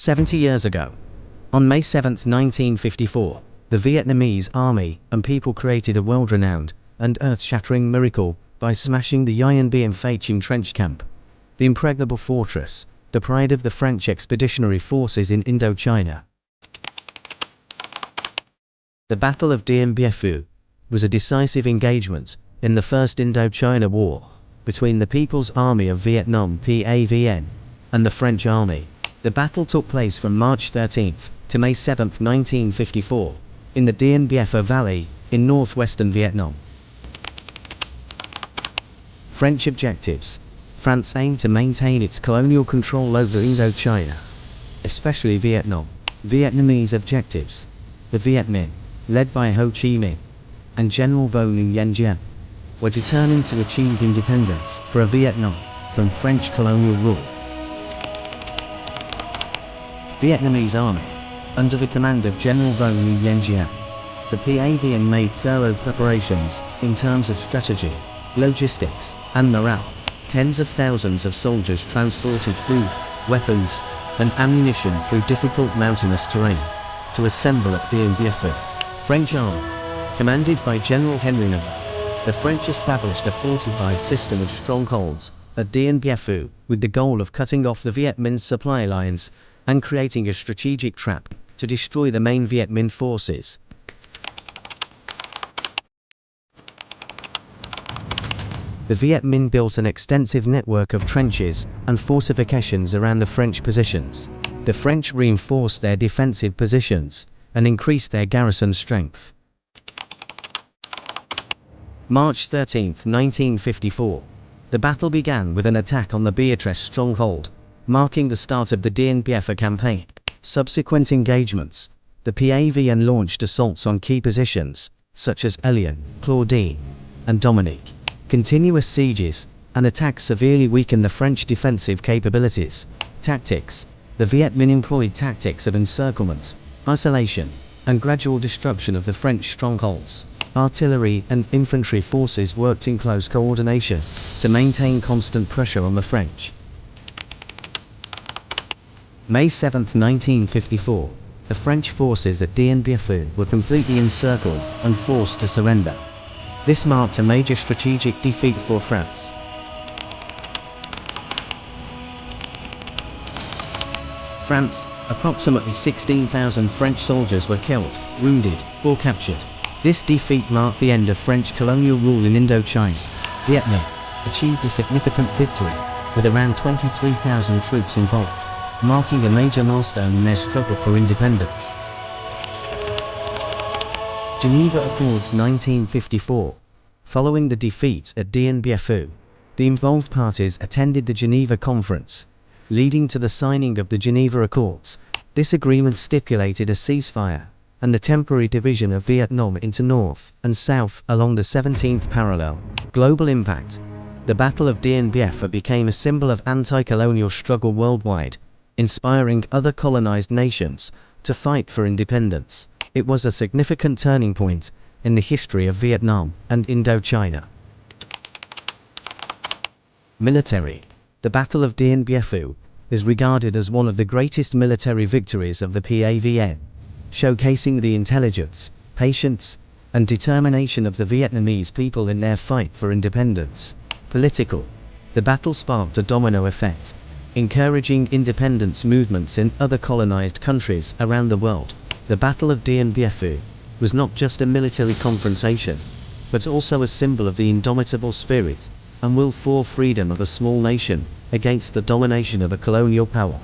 70 years ago, on May 7, 1954, the Vietnamese army and people created a world-renowned and earth-shattering miracle by smashing the Dien Bien Phu trench camp, the impregnable fortress, the pride of the French expeditionary forces in Indochina. The Battle of Dienbienphu was a decisive engagement in the First Indochina War between the People's Army of Vietnam (PAVN) and the French army. The battle took place from March 13 to May 7, 1954, in the Dien Bien Phu Valley in northwestern Vietnam. French objectives. France aimed to maintain its colonial control over Indochina, especially Vietnam. Vietnamese objectives. The Viet Minh, led by Hochiminh and General vonguyengiap, were determined to achieve independence for Vietnam from French colonial rule. Vietnamese Army, under the command of General vonguyengiap, the PAVN made thorough preparations in terms of strategy, logistics, and morale. Tens of thousands of soldiers transported food, weapons, and ammunition through difficult mountainous terrain to assemble at Dien Bien Phu. French Army, commanded by General Henry No. The French established a fortified system of strongholds at Dien Bien Phu with the goal of cutting off the Viet Minh's supply lines and creating a strategic trap to destroy the main Viet Minh forces. The Viet Minh built an extensive network of trenches and fortifications around the French positions. The French reinforced their defensive positions and increased their garrison strength. March 13, 1954. The battle began with an attack on the Beatrice stronghold, marking the start of the Dien Bien Phu campaign. Subsequent engagements. The PAVN launched assaults on key positions, such as Elion, Claudine, and Dominique. Continuous sieges and attacks severely weakened the French defensive capabilities. Tactics. The Viet Minh employed tactics of encirclement, isolation, and gradual destruction of the French strongholds. Artillery and infantry forces worked in close coordination to maintain constant pressure on the French. May 7, 1954. The French forces at Dien Bien Phu were completely encircled and forced to surrender. This marked a major strategic defeat for France. France, approximately 16,000 French soldiers were killed, wounded, or captured. This defeat marked the end of French colonial rule in Indochina. Vietnam achieved a significant victory, with around 23,000 troops involved, marking a major milestone in their struggle for independence. Geneva Accords 1954. Following the defeat at Dien Bien Phu, the involved parties attended the Geneva Conference, leading to the signing of the Geneva Accords. This agreement stipulated a ceasefire and the temporary division of Vietnam into North and South along the 17th parallel. Global impact. The Battle of Dien Bien Phu became a symbol of anti-colonial struggle worldwide, inspiring other colonized nations to fight for independence. It was a significant turning point in the history of Vietnam and Indochina. Military. The Battle of Dien Bien Phu is regarded as one of the greatest military victories of the PAVN, showcasing the intelligence, patience, and determination of the Vietnamese people in their fight for independence. Political. The battle sparked a domino effect, encouraging independence movements in other colonized countries around the world. The Battle of Dien Bien Phu was not just a military confrontation, but also a symbol of the indomitable spirit and will for freedom of a small nation against the domination of a colonial power.